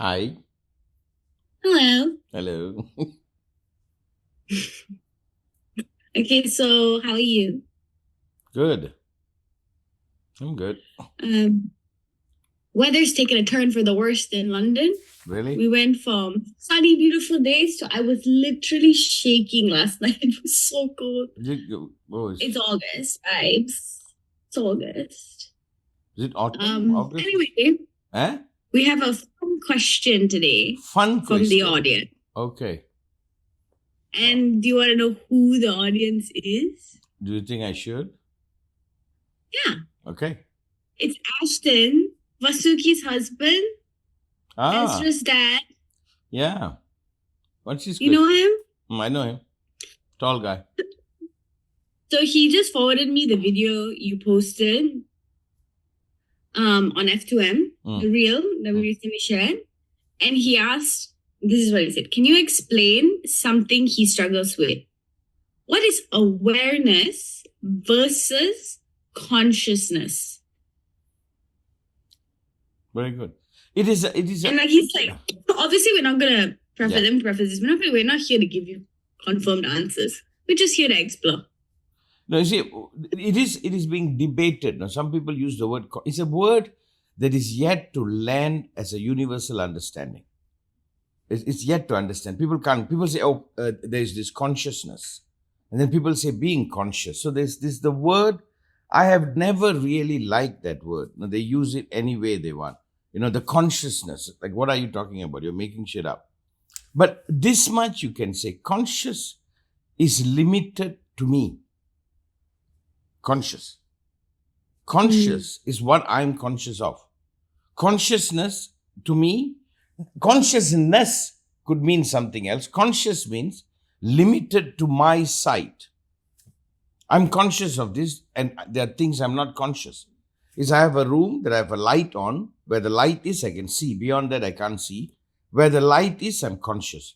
Hi. Hello. Hello. Okay, so how are you? Good. I'm good. Um, Weather's taken a turn for the worst in London. Really? We went from sunny, beautiful days to I was literally shaking last night. It was so cold. It's August vibes. It's August. Is it autumn? August? Anyway, Eh? we have a fun question today Fun from the question. audience. Okay. And do you want to know who the audience is? Do you think I should? Yeah. Okay. It's Ashton, Vasuki's husband, Ezra's dad. Yeah. What's his You know him? I know him. Tall guy. So he just forwarded me the video you posted on F2M, the reel that we recently shared. And he asked, this is what he said, can you explain something he struggles with? What is awareness versus consciousness? Very good. It is. And like he's like, obviously we're not gonna preface this. We're not here to give you confirmed answers. We're just here to explore. No, you see, it is being debated. Now, some people use the word. It's a word that is yet to land as a universal understanding. It's yet to understand. People say, oh, there's this consciousness. And then people say being conscious. So there's this, the word, I have never really liked that word. Now, they use it any way they want. The consciousness. Like, what are you talking about? You're making shit up. But this much you can say, conscious is limited to me. Conscious is what I'm conscious of. Consciousness, to me, consciousness could mean something else. Conscious means limited to my sight. I'm conscious of this, and there are things I'm not conscious. I have a room that I have a light on. Where the light is, I can see. Beyond that, I can't see. Where the light is, I'm conscious.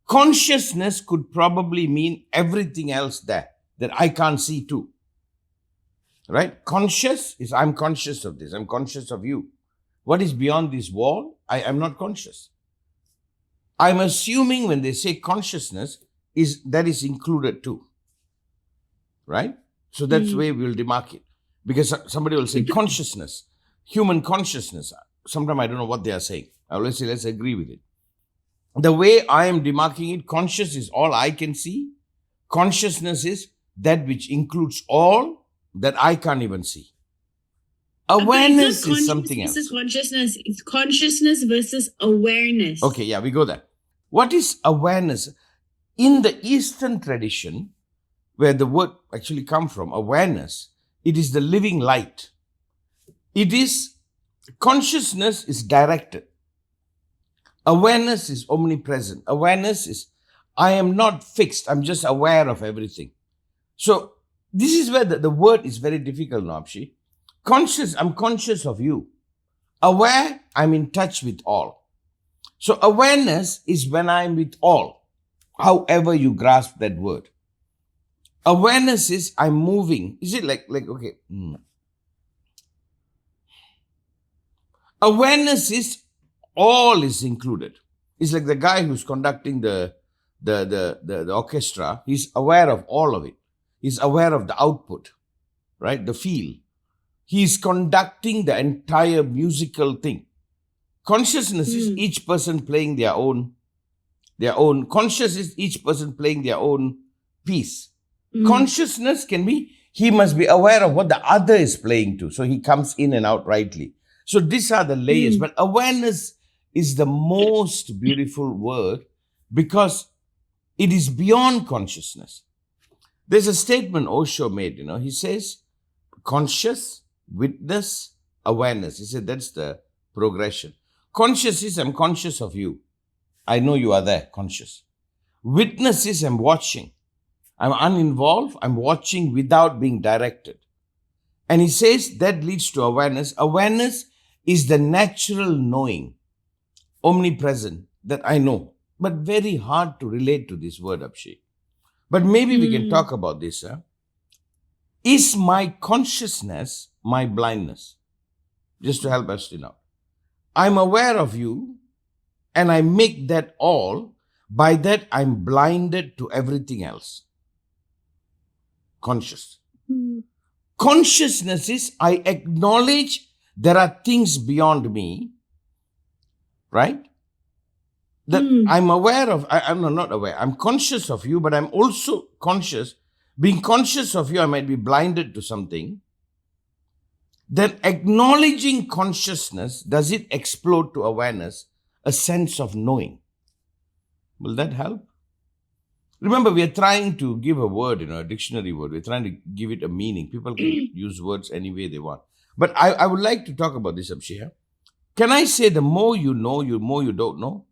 Consciousness could probably mean everything else there that I can't see too. Right? Conscious is I'm conscious of this. I'm conscious of you. What is beyond this wall? I am not conscious. I'm assuming when they say consciousness, that is included too. Right? So that's the way we'll demarcate. Because somebody will say consciousness, human consciousness. Sometimes I don't know what they are saying. I always say, let's agree with it. The way I am demarcating it, conscious is all I can see. Consciousness is that which includes all that I can't even see. Awareness is something else. Consciousness. It's consciousness versus awareness. Okay, yeah, we go there. What is awareness? In the Eastern tradition, where the word actually comes from, awareness, it is the living light. It is, consciousness is directed. Awareness is omnipresent. Awareness is, I am not fixed. I'm just aware of everything. So this is where the word is very difficult, Napshi. Conscious, I'm conscious of you. Aware, I'm in touch with all. So awareness is when I'm with all, however you grasp that word. Awareness is I'm moving. Is it like okay? Awareness is all is included. It's like the guy who's conducting the orchestra. He's aware of all of it. He's aware of the output, right? The feel. He's conducting the entire musical thing. Consciousness is each person playing their own. Conscious is each person playing their own piece. Consciousness can be, he must be aware of what the other is playing to. So he comes in and out rightly. So these are the layers. But awareness is the most beautiful word because it is beyond consciousness. There's a statement Osho made, he says, conscious, witness, awareness. He said that's the progression. Conscious is I'm conscious of you. I know you are there, conscious. Witness is I'm watching. I'm uninvolved. I'm watching without being directed. And he says that leads to awareness. Awareness is the natural knowing, omnipresent, that I know. But very hard to relate to this word, Abshi. But maybe we can talk about this. Is my consciousness my blindness? Just to help us out. I'm aware of you. and I make that all, by that I'm blinded to everything else. Conscious. Consciousness is I acknowledge there are things beyond me, right? That I'm aware of, I'm not aware, I'm conscious of you, but I'm also conscious. Being conscious of you, I might be blinded to something. Then acknowledging consciousness, does it explode to awareness, a sense of knowing? Will that help? Remember, we are trying to give a word, a dictionary word. We're trying to give it a meaning. People can use words any way they want. But I would like to talk about this, Abshia. Can I say the more you know, the more you don't know?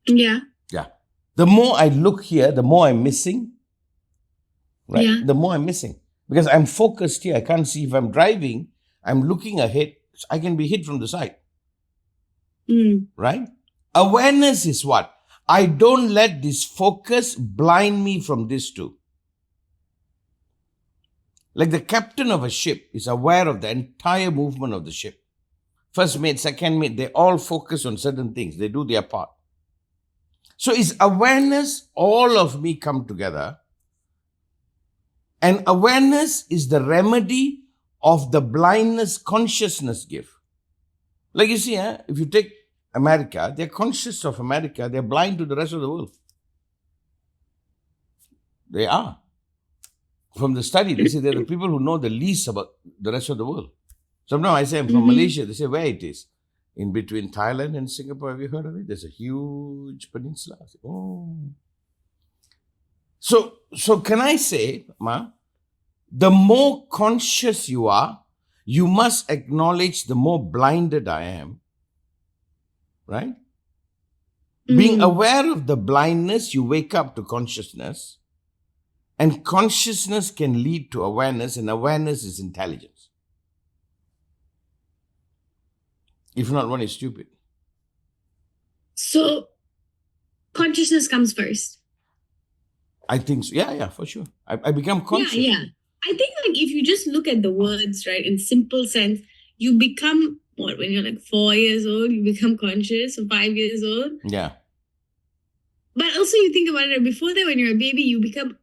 Yeah. Yeah. The more I look here, the more I'm missing. Right? Yeah. The more I'm missing. Because I'm focused here. I can't see. If I'm driving, I'm looking ahead. I can be hit from the side. Right? Awareness is what? I don't let this focus blind me from this too. Like the captain of a ship is aware of the entire movement of the ship. First mate, second mate, they all focus on certain things. They do their part. So is awareness, all of me come together. And awareness is the remedy of the blindness consciousness give. Like you see, if you take America, they're conscious of America, they're blind to the rest of the world. They are. From the study, they say they're the people who know the least about the rest of the world. Sometimes I say I'm from Malaysia, they say where it is. In between Thailand and Singapore, have you heard of it? There's a huge peninsula. I say, oh. So can I say, Ma, the more conscious you are, you must acknowledge the more blinded I am. Right? Being aware of the blindness, you wake up to consciousness. And consciousness can lead to awareness, and awareness is intelligence. If not, one is stupid. So, consciousness comes first. I think so. Yeah, for sure. I become conscious. Yeah. I think if you just look at the words, right, in simple sense, you become, when you're 4 years old, you become conscious, or 5 years old. Yeah. But also you think about it, before that, when you're a baby, you become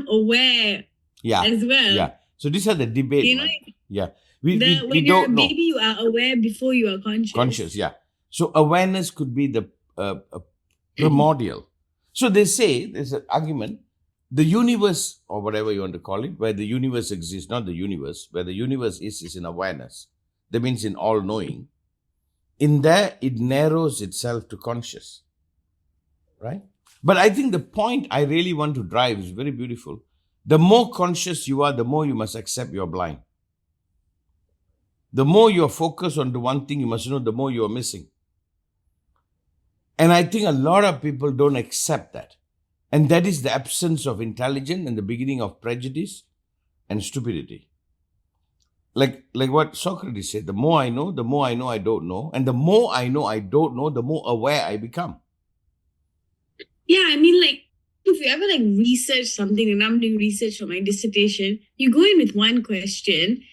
aware as well. Yeah. So these are the debate. Yeah. We when you're a baby, you are aware before you are conscious. Conscious, yeah. So awareness could be the primordial. So they say, there's an argument, the universe, or whatever you want to call it, where the universe exists, not the universe, where the universe is in awareness. That means in all-knowing. In there, it narrows itself to conscious. Right? But I think the point I really want to drive is very beautiful. The more conscious you are, the more you must accept you're blind. The more you're focused on the one thing, you must know, the more you're missing. And I think a lot of people don't accept that. And that is the absence of intelligence and the beginning of prejudice and stupidity. Like what Socrates said, the more I know I don't know. And the more I know I don't know, the more aware I become. Yeah, I mean, if you ever research something, and I'm doing research for my dissertation, you go in with one question,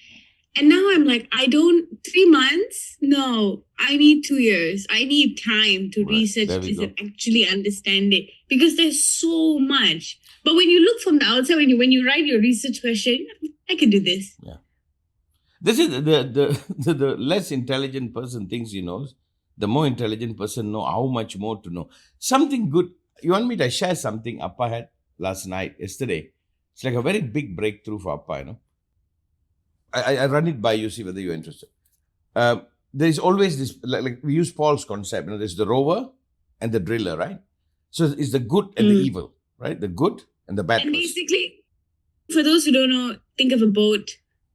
and now I'm 3 months? No, I need 2 years. I need time to research this and actually understand it, because there's so much. But when you look from the outside, when you write your research question, I can do this. Yeah. This is the less intelligent person thinks he knows. The more intelligent person know how much more to know. Something good. You want me to share something Appa had yesterday? It's like a very big breakthrough for Appa, I run it by you, see whether you're interested. There is always this, we use Paul's concept, there's the rover and the driller, right? So it's the good and the evil, right? The good and the bad. And basically, for those who don't know, think of a boat.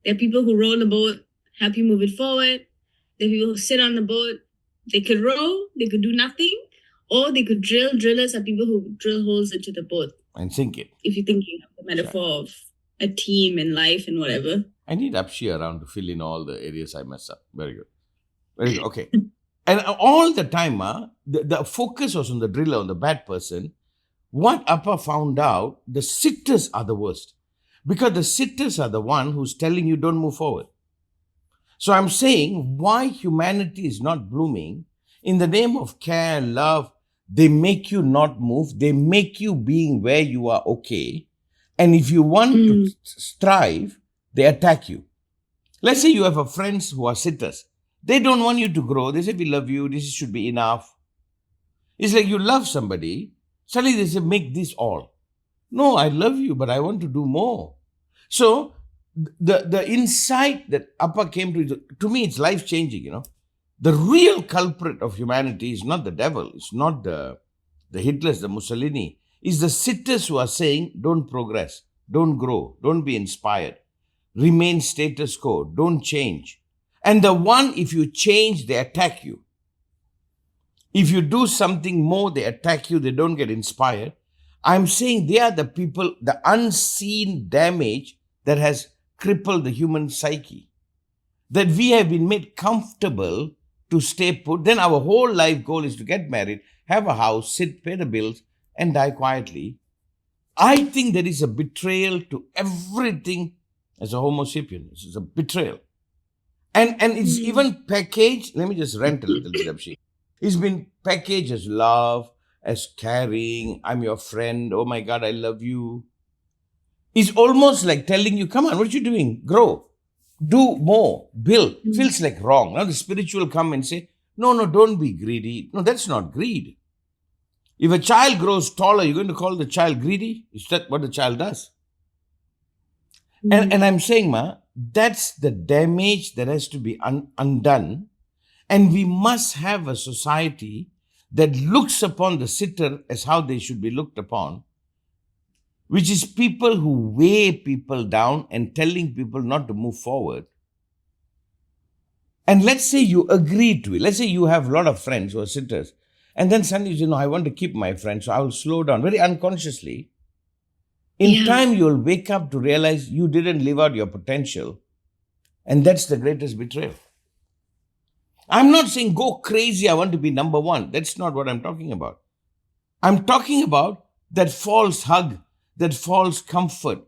There are people who row the boat, help you move it forward. There are people who sit on the boat. They could row, they could do nothing. Or they could drill. Drillers are people who drill holes into the boat. And sink it. If you're thinking of the metaphor of a team and life and whatever. I need Apshi around to fill in all the areas I mess up. Very good. Very good. Okay. And all the time, the focus was on the driller, on the bad person. What Appa found out, the sitters are the worst. Because the sitters are the one who's telling you don't move forward. So I'm saying why humanity is not blooming. In the name of care, love, they make you not move. They make you being where you are okay. And if you want to strive, they attack you. Let's say you have a friends who are sitters. They don't want you to grow. They say, we love you. This should be enough. It's like you love somebody. Suddenly they say, make this all. No, I love you, but I want to do more. So the insight that Appa came to me, it's life-changing, The real culprit of humanity is not the devil. It's not the Hitlers, the Mussolini. It's the sitters who are saying, don't progress, don't grow, don't be inspired, remain status quo, don't change. And the one, if you change, they attack you. If you do something more, they attack you, they don't get inspired. I'm saying they are the people, the unseen damage that has crippled the human psyche. That we have been made comfortable to stay put. Then our whole life goal is to get married, have a house, sit, pay the bills, and die quietly. I think there is a betrayal to everything as a Homo sapien. It's a betrayal. And it's even packaged, let me just rant a little bit, Abshi. It's been packaged as love, as caring, I'm your friend, oh my God, I love you. It's almost like telling you, come on, what are you doing? Grow, do more, build. Feels like wrong. Now the spiritual come and say, no, don't be greedy. No, that's not greed. If a child grows taller, you're going to call the child greedy? Is that what the child does? And I'm saying, that's the damage that has to be undone. And we must have a society that looks upon the sitter as how they should be looked upon, which is people who weigh people down and telling people not to move forward. And let's say you agree to it. Let's say you have a lot of friends who are sitters. And then suddenly, I want to keep my friends, so I will slow down very unconsciously. In time, you'll wake up to realize you didn't live out your potential. And that's the greatest betrayal. I'm not saying go crazy, I want to be number one. That's not what I'm talking about. I'm talking about that false hug, that false comfort.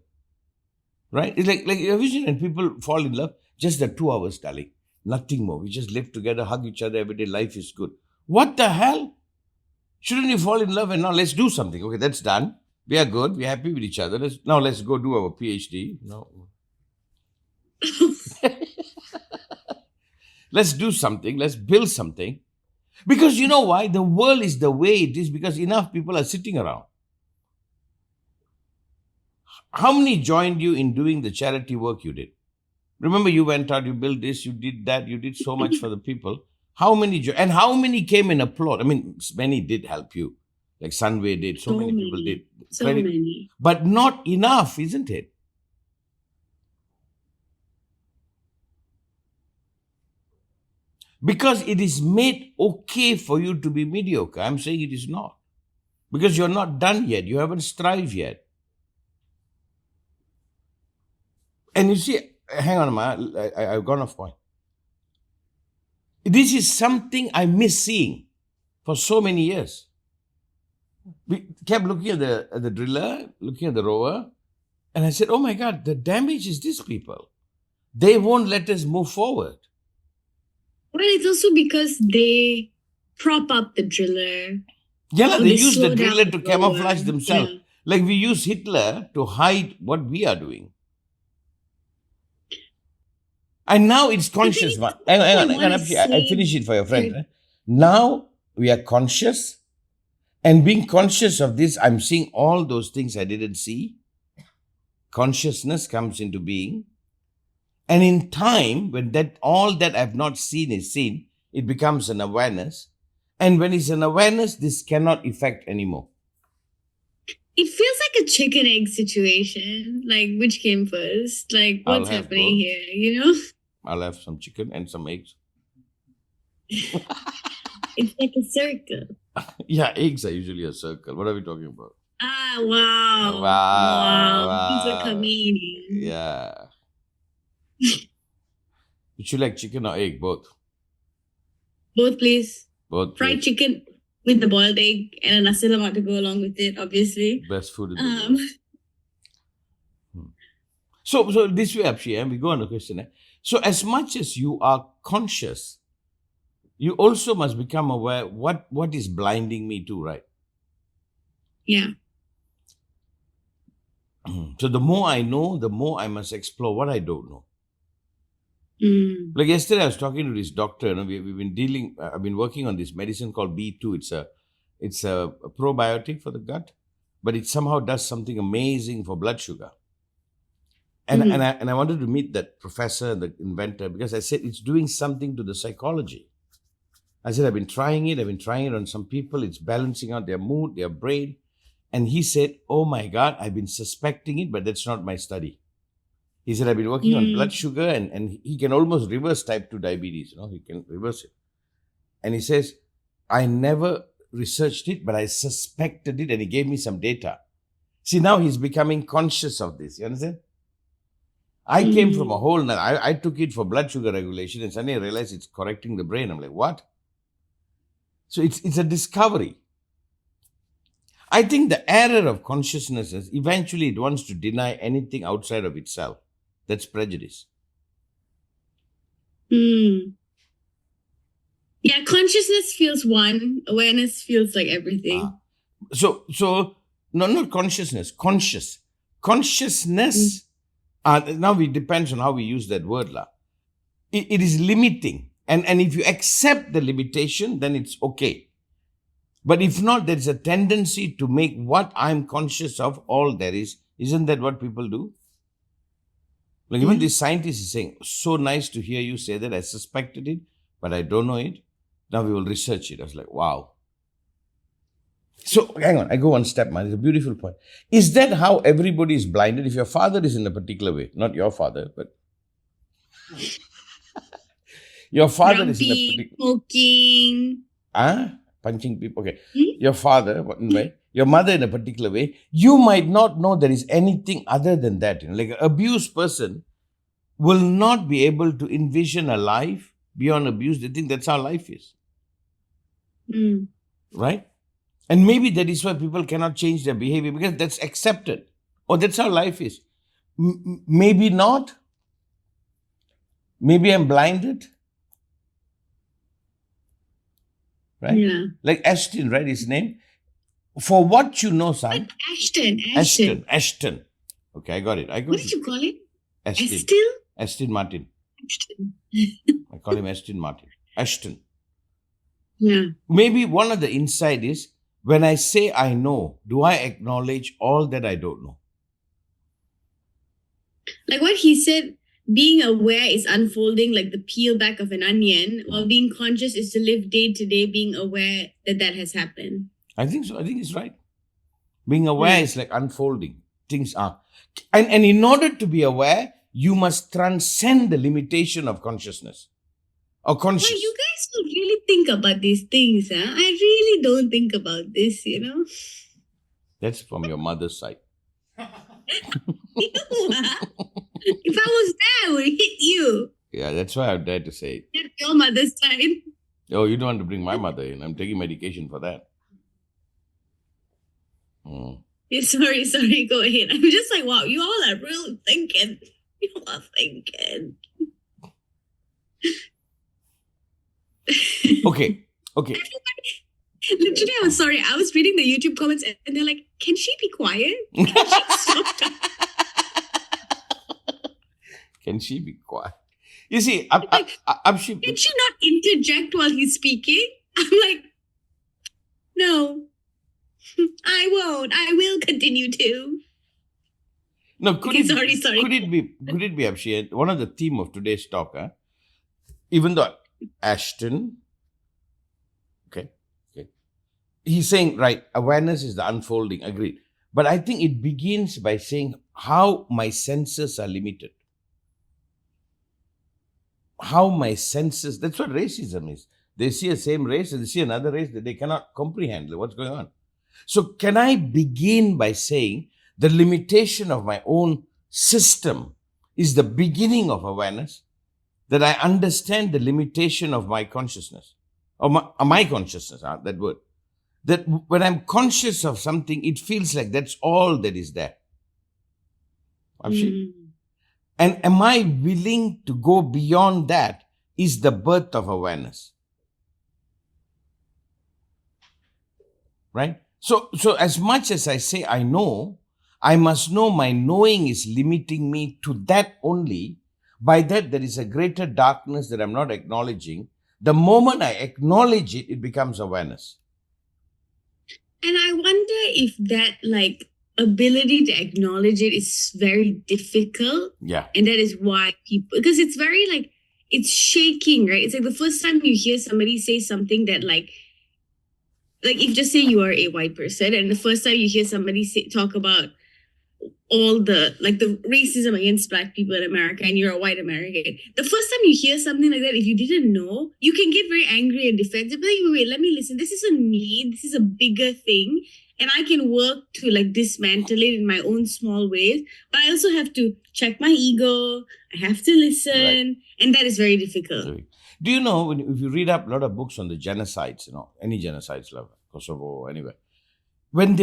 Right? It's like a vision and people fall in love. Just the 2 hours, darling. Nothing more. We just live together, hug each other every day. Life is good. What the hell? Shouldn't you fall in love and now let's do something? Okay, that's done. We are good. We're happy with each other. Now let's go do our PhD. No. Let's do something. Let's build something. Because you know why? The world is the way it is because enough people are sitting around. How many joined you in doing the charity work you did? Remember, you went out, you built this, you did that, you did so much for the people. How many and how many came and applaud? I mean, many did help you. Like Sunway did, so many people did. So many. But not enough, isn't it? Because it is made okay for you to be mediocre. I'm saying it is not. Because you're not done yet. You haven't strived yet. And you see, hang on a minute, I've gone off point. This is something I miss seeing for so many years. We kept looking at the driller, looking at the rower, and I said, oh my God, the damage is these people. They won't let us move forward. Well, it's also because they prop up the driller. Yeah, they use the driller to the camouflage rower. themselves. Yeah. Like we use Hitler to hide what we are doing. And now it's conscious. Hang on, I finish it for your friend. Right? Now we are conscious. And being conscious of this, I'm seeing all those things I didn't see. Consciousness comes into being. And in time, when all that I've not seen is seen, it becomes an awareness. And when it's an awareness, this cannot affect anymore. It feels like a chicken egg situation. Like, which came first? Like, what's happening here? You know? I'll have some chicken and some eggs. It's like a circle. Yeah, eggs are usually a circle. What are we talking about? Ah, wow. Wow. He's a comedian. Yeah. Would you like chicken or egg? Both. Both, please. Both. Fried chicken with the boiled egg and a nasi lemak to go along with it, obviously. Best food in the world. So this way, Apshi, we go on the question. So as much as you are conscious, you also must become aware what is blinding me too, right? Yeah. So the more I know, the more I must explore what I don't know. Mm. Like yesterday, I was talking to this doctor. We've been dealing. I've been working on this medicine called B2. It's a probiotic for the gut, but it somehow does something amazing for blood sugar. And Mhm. I wanted to meet that professor, the inventor, because I said it's doing something to the psychology. I said I've been trying it. I've been trying it on some people. It's balancing out their mood, their brain. And he said, "Oh my God, I've been suspecting it, but that's not my study." He said, "I've been working on blood sugar, and he can almost reverse type 2 diabetes. He can reverse it." And he says, "I never researched it, but I suspected it," and he gave me some data. See, now he's becoming conscious of this. You understand? I came from a whole, I took it for blood sugar regulation, and suddenly I realized it's correcting the brain. I'm like, what? So it's a discovery. I think the error of consciousness is eventually it wants to deny anything outside of itself. That's prejudice. Mm. Yeah, consciousness feels one, awareness feels like everything. So no, not consciousness, conscious. Consciousness, now it depends on how we use that word. It is limiting. And if you accept the limitation, then it's okay. But if not, there's a tendency to make what I'm conscious of all there is. Isn't that what people do? Like even this scientist is saying, so nice to hear you say that. I suspected it, but I don't know it. Now we will research it. I was like, wow. So hang on, I go one step, man. It's a beautiful point. Is that how everybody is blinded? If your father is in a particular way, not your father, but your father is in a Grumpy, particular smoking. punching people. Okay. Your father, one way, your mother in a particular way, you might not know there is anything other than that. Like an abused person will not be able to envision a life beyond abuse. They think that's how life is. Right? And maybe that is why people cannot change their behavior, because that's accepted. Or that's how life is. Maybe not. Maybe I'm blinded. Right? Yeah. Like Ashton, right? His name. For what you know, son. Ashton. Okay, I got it. What did you call it? Ashton. Aston Martin. I call him Aston Martin. Ashton. Yeah. Maybe one of the insight is, when I say I know, do I acknowledge all that I don't know? Like what he said, being aware is unfolding like the peel back of an onion, while being conscious is to live day to day, being aware that has happened. I think so. I think it's right. Being aware is like unfolding. Things are. And in order to be aware, you must transcend the limitation of consciousness. Or conscious. Well, you guys don't really think about these things, huh? I really don't think about this, That's from your mother's side. If I was there, I would hit you. Yeah, that's why I dare to say it. That's your mother's side. Oh, you don't want to bring my mother in. I'm taking medication for that. Yeah, sorry, go ahead. I'm just like, wow, you all are real thinking. You all are thinking. Okay. Literally, I was sorry. I was reading the YouTube comments and they're like, can she be quiet? Can she stop talking? Can she be quiet? You see, can she not interject while he's speaking? I'm like, no, I won't. I will continue to. No, could it be, Abshi, one of the theme of today's talk, even though Ashton, okay, he's saying, right, awareness is the unfolding, agreed. But I think it begins by saying how my senses are limited. How my senses, that's what racism is. They see a same race and they see another race that they cannot comprehend what's going on. So can I begin by saying the limitation of my own system is the beginning of awareness? That I understand the limitation of my consciousness, or my consciousness, that word. That when I'm conscious of something, it feels like that's all that is there. And am I willing to go beyond that is the birth of awareness. right? So as much as I say I know, I must know my knowing is limiting me to that only. By that, there is a greater darkness that I'm not acknowledging. The moment I acknowledge it, it becomes awareness. And I wonder if that like ability to acknowledge it is very difficult. Yeah. And that is why people, because it's very like, it's shaking, right? It's like the first time you hear somebody say something that like if just say you are a white person and the first time you hear somebody talk about all the like the racism against black people in America and you're a white American, the first time you hear something like that, if you didn't know, you can get very angry and defensive. But wait, let me listen. This isn't me. This is a bigger thing. And I can work to like dismantle it in my own small ways. But I also have to check my ego. I have to listen. Right. And that is very difficult. Do you know, if you read up a lot of books on the genocides, any genocides, like Kosovo, anywhere, when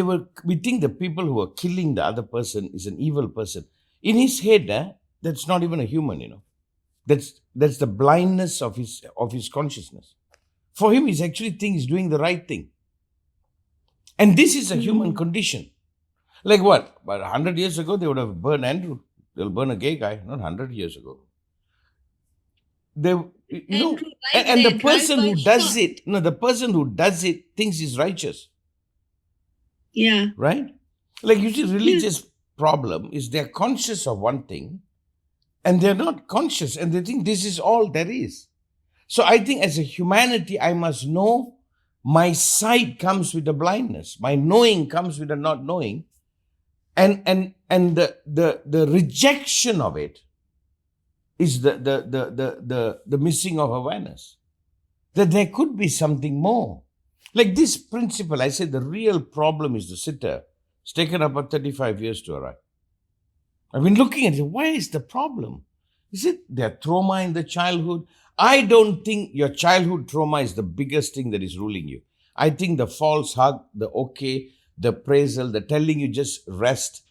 we think the people who are killing the other person is an evil person. In his head, that's not even a human, That's the blindness of his consciousness. For him, he's actually thinks he's doing the right thing. And this is a human condition. Like what? About 100 years ago, they would have burned Andrew. They'll burn a gay guy, not 100 years ago. And the person who does it, the person who does it thinks he's righteous. Yeah. Right? Like you see, religious problem is they're conscious of one thing and they're not conscious and they think this is all there is. So I think as a humanity, I must know my sight comes with the blindness. My knowing comes with the not knowing. And the rejection of it is the missing of awareness. That there could be something more. Like this principle, I said the real problem is the sitter. It's taken about 35 years to arrive. I've been looking at it. Why is the problem? Is it their trauma in the childhood? I don't think your childhood trauma is the biggest thing that is ruling you. I think the false hug, the okay, the appraisal, the telling you just rest,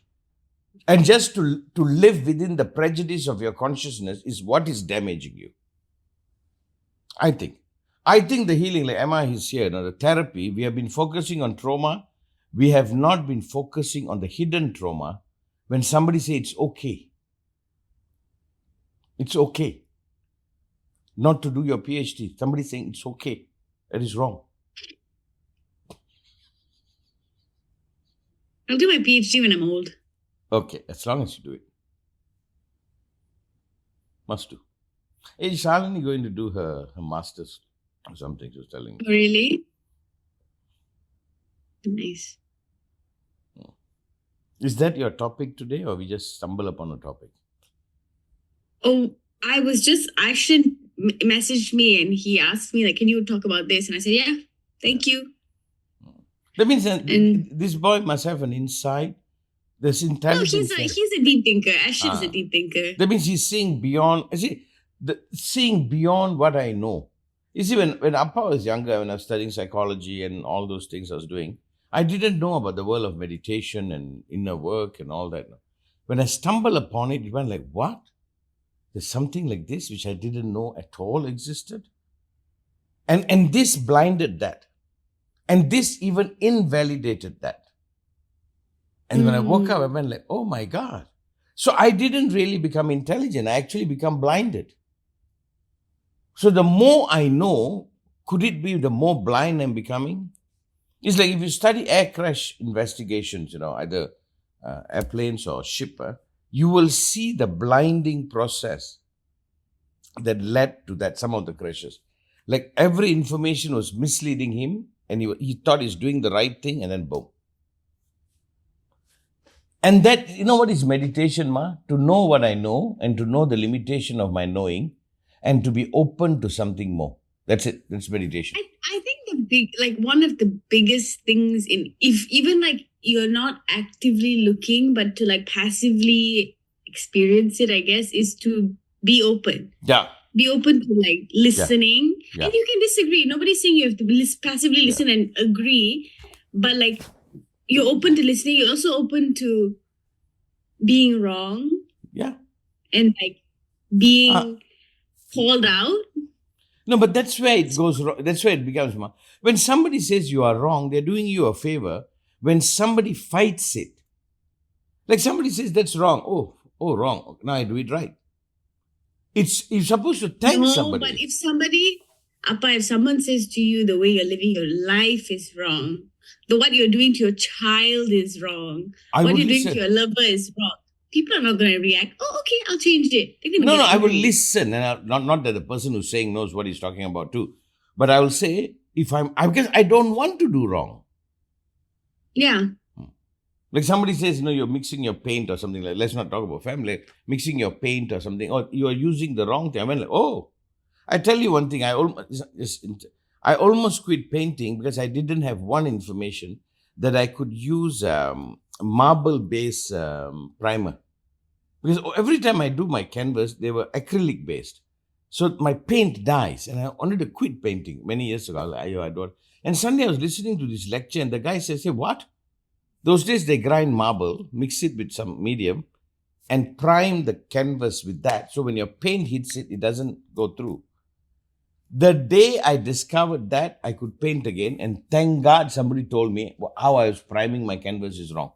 and just to live within the prejudice of your consciousness is what is damaging you. I think the healing, like Emma is here, the therapy, we have been focusing on trauma. We have not been focusing on the hidden trauma. When somebody says it's okay. It's okay not to do your PhD. Somebody saying it's okay. That is wrong. I'll do my PhD when I'm old. Okay, as long as you do it. Must do. Is Shalini going to do her master's or something? She was telling me. Really? Nice. Is that your topic today, or we just stumble upon a topic? Oh, I was just, Akshan messaged me and he asked me, like, can you talk about this? And I said, yeah, thank you. That means this boy must have an insight. There's intelligence. No, he's a deep thinker. Akshan is a deep thinker. That means he's seeing beyond. Seeing beyond what I know. You see, when Appa was younger, when I was studying psychology and all those things I was doing, I didn't know about the world of meditation and inner work and all that. When I stumbled upon it, it went like, what? There's something like this which I didn't know at all existed? And this blinded that. And this even invalidated that. And when I woke up, I went like, oh my God. So I didn't really become intelligent. I actually become blinded. So the more I know, could it be the more blind I'm becoming? It's like if you study air crash investigations, either airplanes or ship, you will see the blinding process that led to that, some of the crashes. Like every information was misleading him and he thought he's doing the right thing and then boom. And that, what is meditation, Ma? To know what I know and to know the limitation of my knowing and to be open to something more. That's it. That's meditation. I think one of the biggest things if even like you're not actively looking, but to like passively experience it, I guess, is to be open. Yeah. Be open to like listening. Yeah. And you can disagree. Nobody's saying you have to passively listen and agree. But like you're open to listening. You're also open to being wrong. Yeah. And like being called out. No, but that's where it goes wrong. That's where it becomes. When somebody says you are wrong, they're doing you a favor. When somebody fights it, like somebody says that's wrong. Oh, wrong. Now I do it right. You're supposed to thank No, somebody. but if someone says to you the way you're living your life is wrong, what you're doing to your child is wrong, what you're doing to your lover is wrong, people are not going to react. Oh, okay, I'll change it. No, I will listen, and not that the person who's saying knows what he's talking about too, but I will say because I don't want to do wrong. Yeah. Like somebody says, you're mixing your paint or something like. Let's not talk about family. Mixing your paint or something, or you are using the wrong thing. I mean, I tell you one thing. I almost quit painting because I didn't have one information that I could use marble base primer. Because every time I do my canvas, they were acrylic based. So my paint dies. And I wanted to quit painting many years ago. I don't. And Sunday I was listening to this lecture and the guy says, hey, what? Those days they grind marble, mix it with some medium and prime the canvas with that. So when your paint hits it, it doesn't go through. The day I discovered that, I could paint again. And thank God somebody told me how I was priming my canvas is wrong.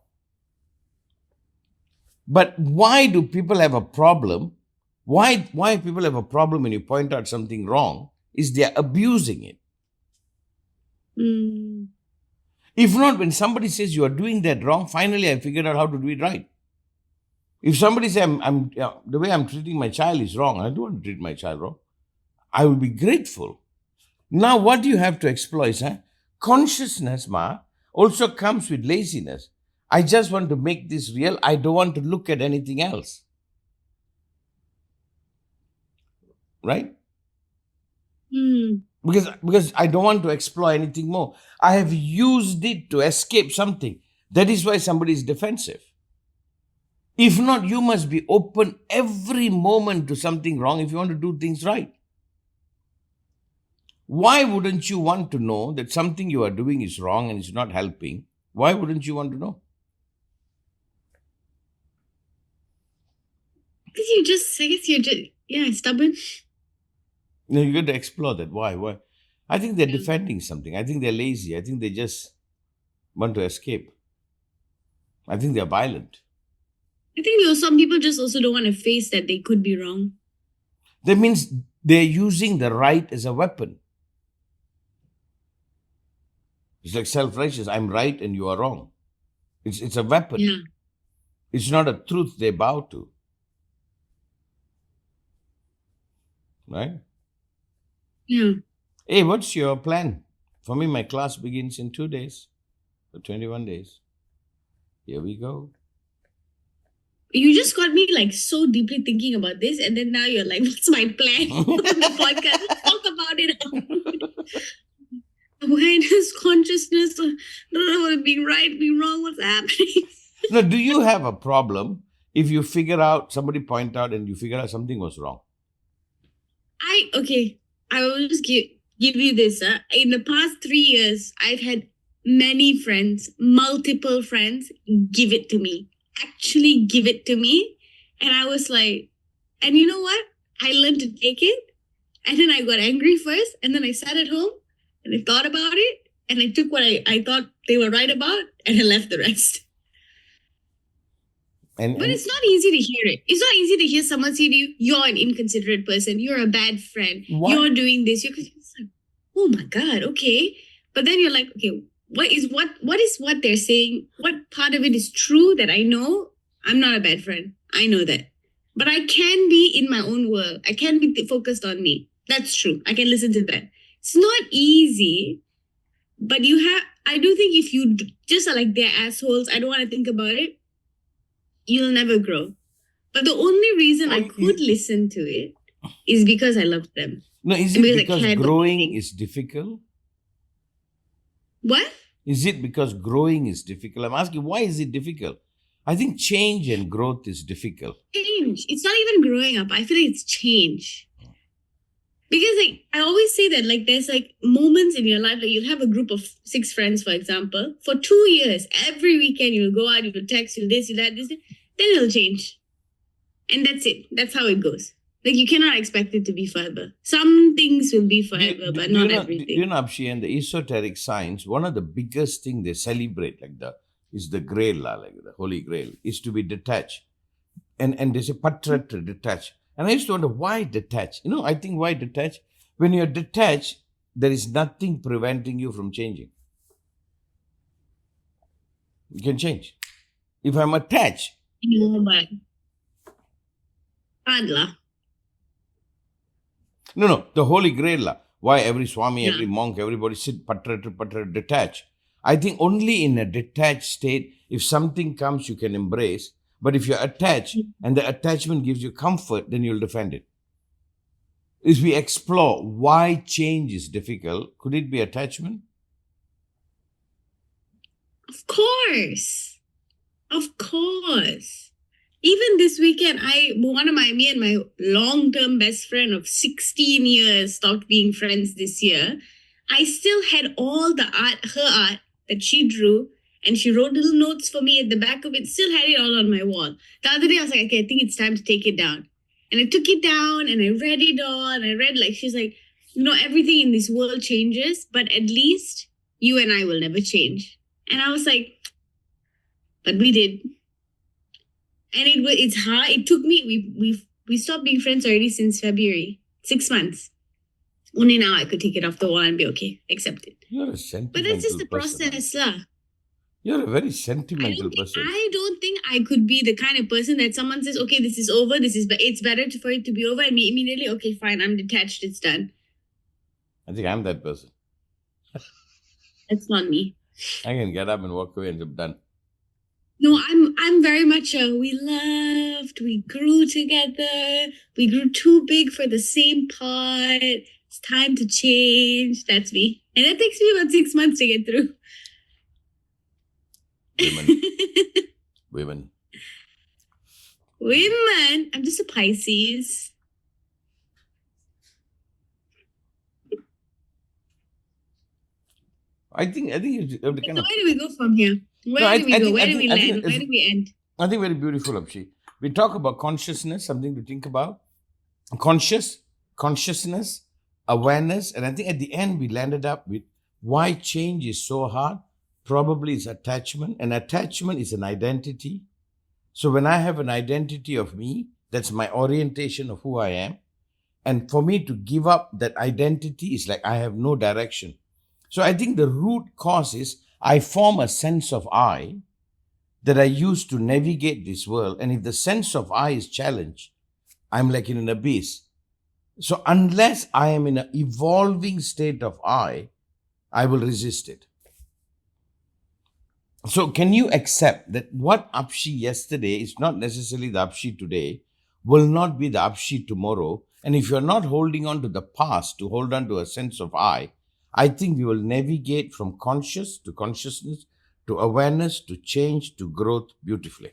But why do people have a problem? Why people have a problem when you point out something wrong is they're abusing it. Mm. If not, when somebody says you are doing that wrong, finally I figured out how to do it right. If somebody says the way I'm treating my child is wrong, I don't want to treat my child wrong, I will be grateful. Now what do you have to exploit? Consciousness, also comes with laziness. I just want to make this real. I don't want to look at anything else. Right? Mm. Because I don't want to explore anything more. I have used it to escape something. That is why somebody is defensive. If not, you must be open every moment to something wrong if you want to do things right. Why wouldn't you want to know that something you are doing is wrong and it's not helping? Why wouldn't you want to know? Because you're just stubborn. No, you got to explore that. Why? I think they're defending something. I think they're lazy. I think they just want to escape. I think they're violent. I think some people just also don't want to face that they could be wrong. That means they're using the right as a weapon. It's like self-righteous. I'm right and you are wrong. It's a weapon. Yeah. It's not a truth they bow to. Right? Yeah. Hey, what's your plan? For me, my class begins in 2 days. For 21 days. Here we go. You just got me so deeply thinking about this, and then now you're like, what's my plan on the podcast? Let's talk about it. Awareness, consciousness, being right, being wrong, what's happening? Now, do you have a problem if you figure out, somebody point out and you figure out something was wrong? I will just give you this. In the past 3 years, I've had many friends, multiple friends, give it to me. Actually give it to me. And I was like, and you know what? I learned to take it. And then I got angry first. And then I sat at home and I thought about it. And I took what I thought they were right about and I left the rest. But it's not easy to hear it. It's not easy to hear someone say to you, you're an inconsiderate person. You're a bad friend. What? You're doing this. You're like, oh my God, okay. But then you're like, okay, what is what they're saying? What part of it is true that I know? I'm not a bad friend. I know that. But I can be in my own world. I can be focused on me. That's true. I can listen to that. It's not easy. But I do think if you just are like, they're assholes, I don't want to think about it, you'll never grow. But the only reason I could listen to it is because I loved them. No, is it because growing is difficult? What? Is it because growing is difficult? I'm asking, why is it difficult? I think change and growth is difficult. Change. It's not even growing up. I feel like it's change. Because I always say that there's moments in your life, you'll have a group of 6 friends, for example, for 2 years. Every weekend you'll go out, you'll text, you'll this, you'll that, this. Then it'll change. And that's it. That's how it goes. Like, you cannot expect it to be forever. Some things will be forever, but not everything. Do you know, Abshi, and the esoteric science, one of the biggest thing they celebrate, is the grail, like the holy grail, is to be detached. And there's a patra to detach. And I used to wonder, why detach? I think why detach? When you're detached, there is nothing preventing you from changing. You can change. If I'm attached. But Adla. No, the holy grail. Why every Swami, every monk, everybody sit patra to patra, detach. I think only in a detached state, if something comes, you can embrace. But if you're attached and the attachment gives you comfort, then you'll defend it. If we explore why change is difficult, could it be attachment? Of course. Of course. Even this weekend, me and my long-term best friend of 16 years stopped being friends this year. I still had all the her art that she drew, and she wrote little notes for me at the back of it, still had it all on my wall. The other day, I was like, okay, I think it's time to take it down. And I took it down and I read it all. And I read, she's like, everything in this world changes, but at least you and I will never change. And I was like, but we did. And it's hard. It took me, we stopped being friends already since February. 6 months. Only now I could take it off the wall and be okay, accept it. You're a sentimental But that's just the person, process, lah. You're a very sentimental person. I don't think I could be the kind of person that someone says, okay, this is over, it's better for it to be over, and me immediately, okay, fine, I'm detached, it's done. I think I'm that person. That's not me. I can get up and walk away and I'm done. No, I'm very much we loved, we grew together, we grew too big for the same part, it's time to change. That's me. And that takes me about 6 months to get through. Women. I'm just a Pisces. I think you have to So where do we go from here? Where do we go? Where do we land? Where do we end? I think very beautiful, Abshi. We talk about consciousness, something to think about. Consciousness, awareness, and I think at the end we landed up with why change is so hard. Probably is attachment, and attachment is an identity. So when I have an identity of me, that's my orientation of who I am. And for me to give up that identity is like I have no direction. So I think the root cause is I form a sense of I that I use to navigate this world. And if the sense of I is challenged, I'm like in an abyss. So unless I am in an evolving state of I will resist it. So can you accept that what Abshi yesterday is not necessarily the Abshi today, will not be the Abshi tomorrow? And if you're not holding on to the past to hold on to a sense of I think we will navigate from conscious to consciousness to awareness to change to growth beautifully.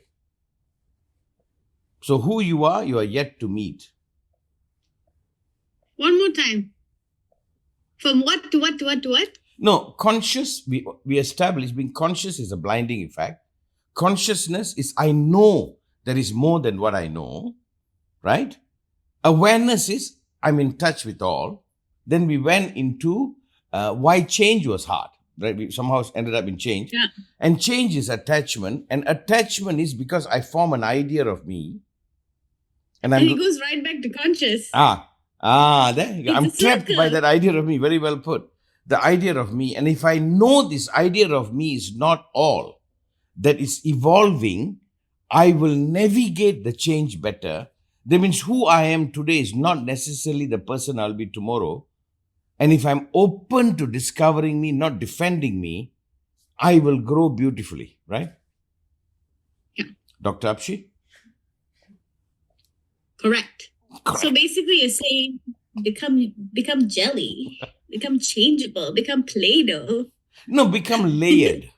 So who you are yet to meet. One more time. From what to what to what to what? No, conscious, we established being conscious is a blinding effect. Consciousness is I know there is more than what I know, right? Awareness is I'm in touch with all. Then we went into why change was hard, right? We somehow ended up in change. Yeah. And change is attachment. And attachment is because I form an idea of me. And it goes right back to conscious. There you go. I'm trapped by that idea of me. Very well put. The idea of me. And if I know this idea of me is not all, that is evolving, I will navigate the change better. That means who I am today is not necessarily the person I'll be tomorrow. And if I'm open to discovering me, not defending me, I will grow beautifully, right? Yeah. Dr. Abshi? Correct. So basically you're saying become jelly, become changeable, become Play-Doh. No, become layered.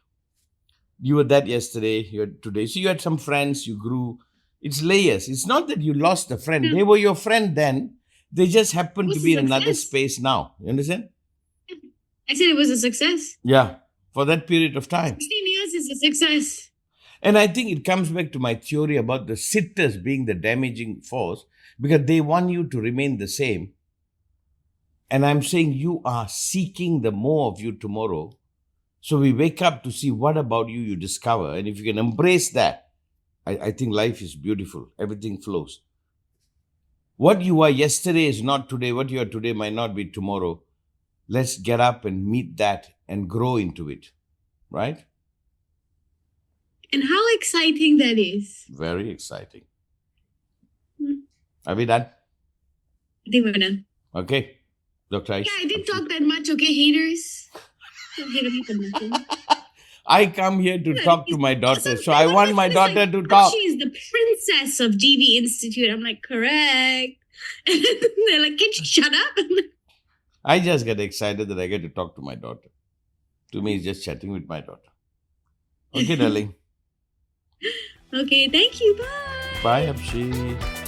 You were that yesterday, you're today. So you had some friends, you grew. It's layers. It's not that you lost a friend. They were your friend then. They just happen to be in another space now. You understand? I said it was a success. Yeah, for that period of time. 16 years is a success. And I think it comes back to my theory about the sitters being the damaging force. because they want you to remain the same. And I'm saying you are seeking the more of you tomorrow. So we wake up to see what about you discover. And if you can embrace that, I think life is beautiful. Everything flows. What you are yesterday is not today. What you are today might not be tomorrow. Let's get up and meet that and grow into it. Right? And how exciting that is. Very exciting. Are we done? I think we're done. Okay. Dr. Aish. Yeah, I didn't talk that much, okay, haters? Don't hate me for nothing. I come here to talk to my daughter, so I want my daughter to talk. She is the princess of GV Institute. I'm like, correct. And they're like, can you shut up? I just get excited that I get to talk to my daughter. To me, it's just chatting with my daughter. Okay, darling. Okay, thank you. Bye. Bye, Abshi.